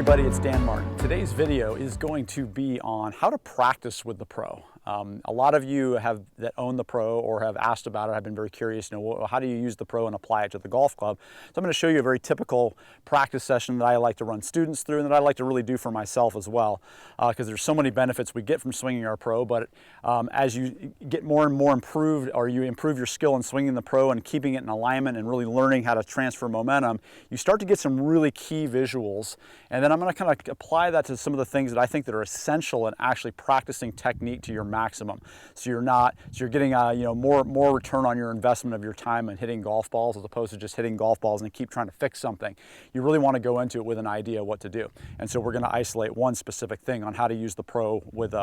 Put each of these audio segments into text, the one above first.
everybody, it's Dan Martin. Today's video is going to be on how to practice with the pro. A lot of you that own the pro or have asked about it have been very curious, how do you use the pro and apply it to the golf club? So I'm going to show you a very typical practice session that I like to run students through and that I like to really do for myself as well, because there's so many benefits we get from swinging our pro. But as you get more and more improved, or you improve your skill in swinging the pro and keeping it in alignment and really learning how to transfer momentum, you start to get some really key visuals. And then I'm going to kind of apply that to some of the things that I think that are essential in actually practicing technique to your maximum. So you're getting more return on your investment of your time in hitting golf balls, as opposed to just hitting golf balls and keep trying to fix something. You really want to go into it with an idea what to do. And so we're going to isolate one specific thing on how to use the pro with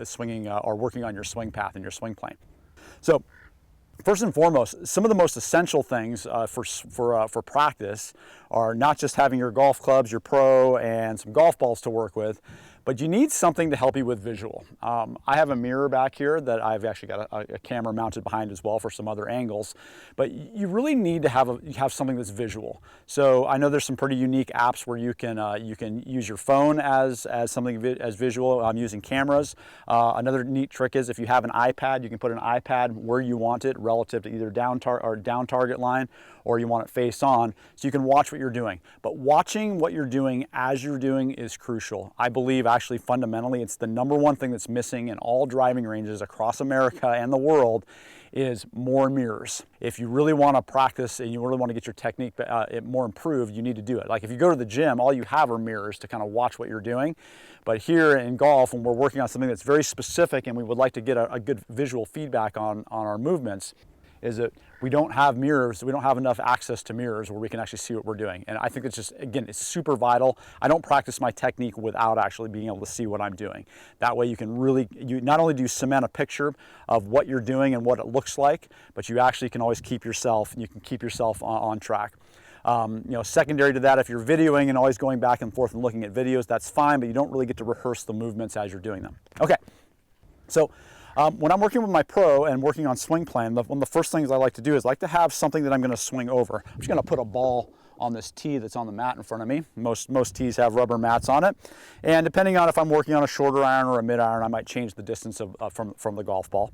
swinging or working on your swing path and your swing plane. So first and foremost, some of the most essential things for practice are not just having your golf clubs, your pro, and some golf balls to work with, but you need something to help you with visual. I have a mirror back here that I've actually got a camera mounted behind as well for some other angles, but you really need to have something that's visual. So I know there's some pretty unique apps where you can use your phone as something as visual. I'm using cameras. Another neat trick is if you have an iPad, you can put an iPad where you want it relative to either down target line, or you want it face on, so you can watch what you're doing. But watching what you're doing as you're doing is crucial. I believe actually fundamentally it's the #1 thing that's missing in all driving ranges across America and the world is more mirrors. If you really want to practice and you really want to get your technique more improved, you need to do it. Like if you go to the gym, all you have are mirrors to kind of watch what you're doing. But here in golf, when we're working on something that's very specific and we would like to get a good visual feedback on our movements, is that we don't have mirrors, we don't have enough access to mirrors where we can actually see what we're doing. And I think it's just, again, it's super vital. I don't practice my technique without actually being able to see what I'm doing. That way you can really, not only do you cement a picture of what you're doing and what it looks like, but you actually can always keep yourself on track. Secondary to that, if you're videoing and always going back and forth and looking at videos, that's fine, but you don't really get to rehearse the movements as you're doing them. Okay, so when I'm working with my pro and working on swing plan, one of the first things I like to do is like to have something that I'm going to swing over. I'm just going to put a ball on this tee that's on the mat in front of me. Most tees have rubber mats on it. And depending on if I'm working on a shorter iron or a mid iron, I might change the distance from the golf ball.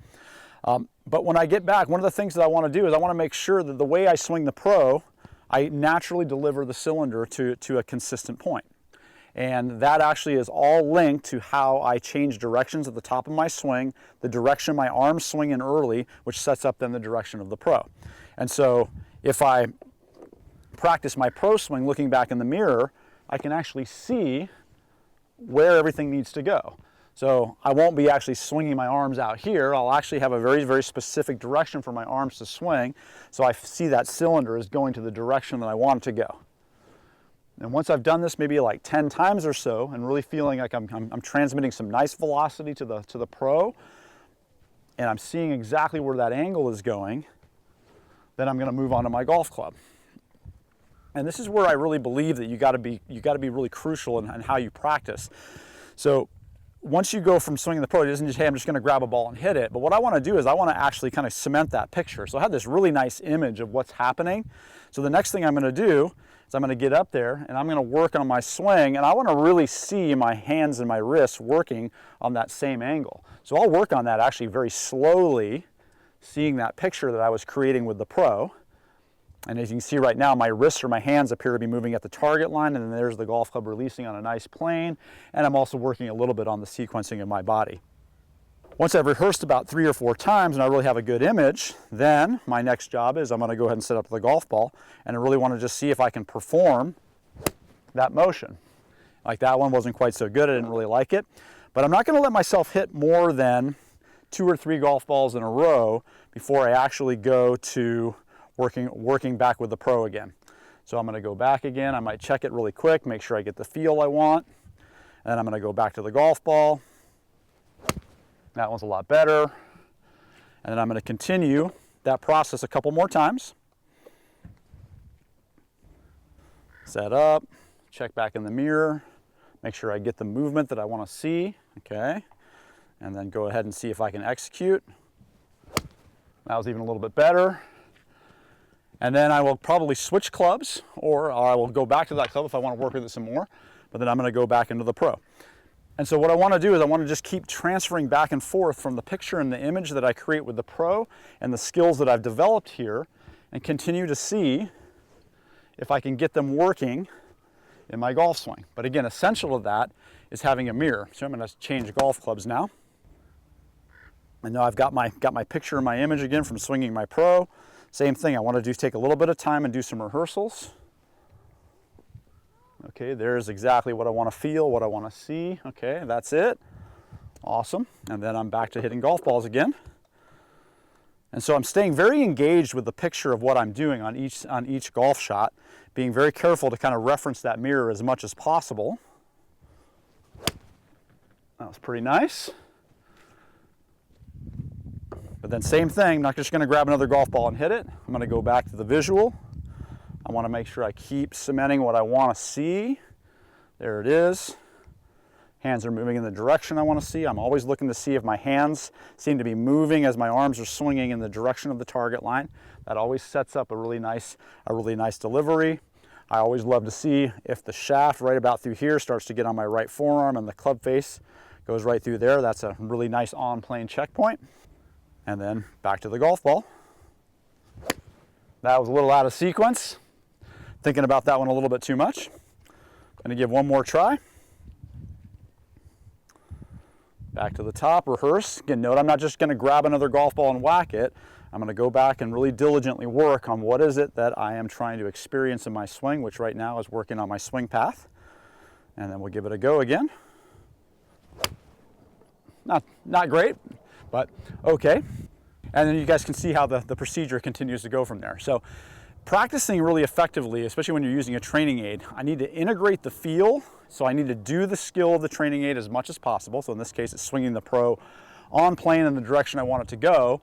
But when I get back, one of the things that I want to do is I want to make sure that the way I swing the pro, I naturally deliver the cylinder to a consistent point. And that actually is all linked to how I change directions at the top of my swing, the direction my arms swing in early, which sets up then the direction of the pro. And so if I practice my pro swing looking back in the mirror, I can actually see where everything needs to go. So I won't be actually swinging my arms out here. I'll actually have a very, very specific direction for my arms to swing. So I see that cylinder is going to the direction that I want it to go. And once I've done this maybe like 10 times or so and really feeling like I'm transmitting some nice velocity to the pro, and I'm seeing exactly where that angle is going, then I'm going to move on to my golf club. And this is where I really believe that you got to be really crucial in how you practice. So once you go from swinging the pro, it isn't just, hey, I'm just going to grab a ball and hit it. But what I want to do is I want to actually kind of cement that picture. So I have this really nice image of what's happening. So the next thing I'm going to do is I'm going to get up there and I'm going to work on my swing, and I want to really see my hands and my wrists working on that same angle. So I'll work on that actually very slowly, seeing that picture that I was creating with the pro. And as you can see right now, my wrists or my hands appear to be moving at the target line, and then there's the golf club releasing on a nice plane, and I'm also working a little bit on the sequencing of my body. Once I've rehearsed about 3 or 4 times and I really have a good image, then my next job is I'm going to go ahead and set up the golf ball, and I really want to just see if I can perform that motion. Like that one wasn't quite so good, I didn't really like it, but I'm not going to let myself hit more than 2 or 3 golf balls in a row before I actually go to working back with the pro again. So I'm going to go back again. I might check it really quick, make sure I get the feel I want. And then I'm going to go back to the golf ball. That one's a lot better. And then I'm going to continue that process a couple more times. Set up, check back in the mirror, make sure I get the movement that I want to see. Okay. And then go ahead and see if I can execute. That was even a little bit better. And then I will probably switch clubs, or I will go back to that club if I want to work with it some more. but then I'm going to go back into the pro. And so what I want to do is I want to just keep transferring back and forth from the picture and the image that I create with the pro and the skills that I've developed here, and continue to see if I can get them working in my golf swing. But again, essential to that is having a mirror. So I'm going to change golf clubs now. And now I've got my picture and my image again from swinging my pro. Same thing, I want to take a little bit of time and do some rehearsals. Okay, there's exactly what I want to feel, what I want to see. Okay, that's it. Awesome. And then I'm back to hitting golf balls again. And so I'm staying very engaged with the picture of what I'm doing on each golf shot, being very careful to kind of reference that mirror as much as possible. That was pretty nice. But then same thing, I'm not just going to grab another golf ball and hit it. I'm going to go back to the visual. I want to make sure I keep cementing what I want to see. There it is. Hands are moving in the direction I want to see. I'm always looking to see if my hands seem to be moving as my arms are swinging in the direction of the target line. That always sets up a really nice delivery. I always love to see if the shaft right about through here starts to get on my right forearm and the club face goes right through there. That's a really nice on-plane checkpoint. And then back to the golf ball. That was a little out of sequence. Thinking about that one a little bit too much. Gonna give one more try. Back to the top, rehearse. Again, note I'm not just gonna grab another golf ball and whack it. I'm gonna go back and really diligently work on what is it that I am trying to experience in my swing, which right now is working on my swing path. And then we'll give it a go again. Not great, but okay. And then you guys can see how the procedure continues to go from there. So practicing really effectively, especially when you're using a training aid, I need to integrate the feel. So I need to do the skill of the training aid as much as possible. So in this case, it's swinging the pro on plane in the direction I want it to go.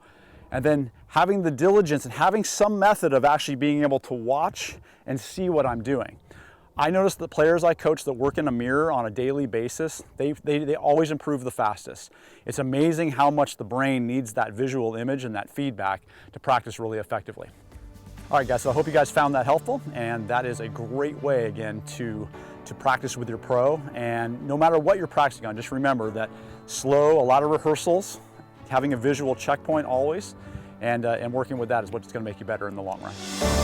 And then having the diligence and having some method of actually being able to watch and see what I'm doing. I notice the players I coach that work in a mirror on a daily basis, they always improve the fastest. It's amazing how much the brain needs that visual image and that feedback to practice really effectively. All right, guys, so I hope you guys found that helpful, and that is a great way, again, to practice with your pro. And no matter what you're practicing on, just remember that slow, a lot of rehearsals, having a visual checkpoint always, and working with that is what's going to make you better in the long run.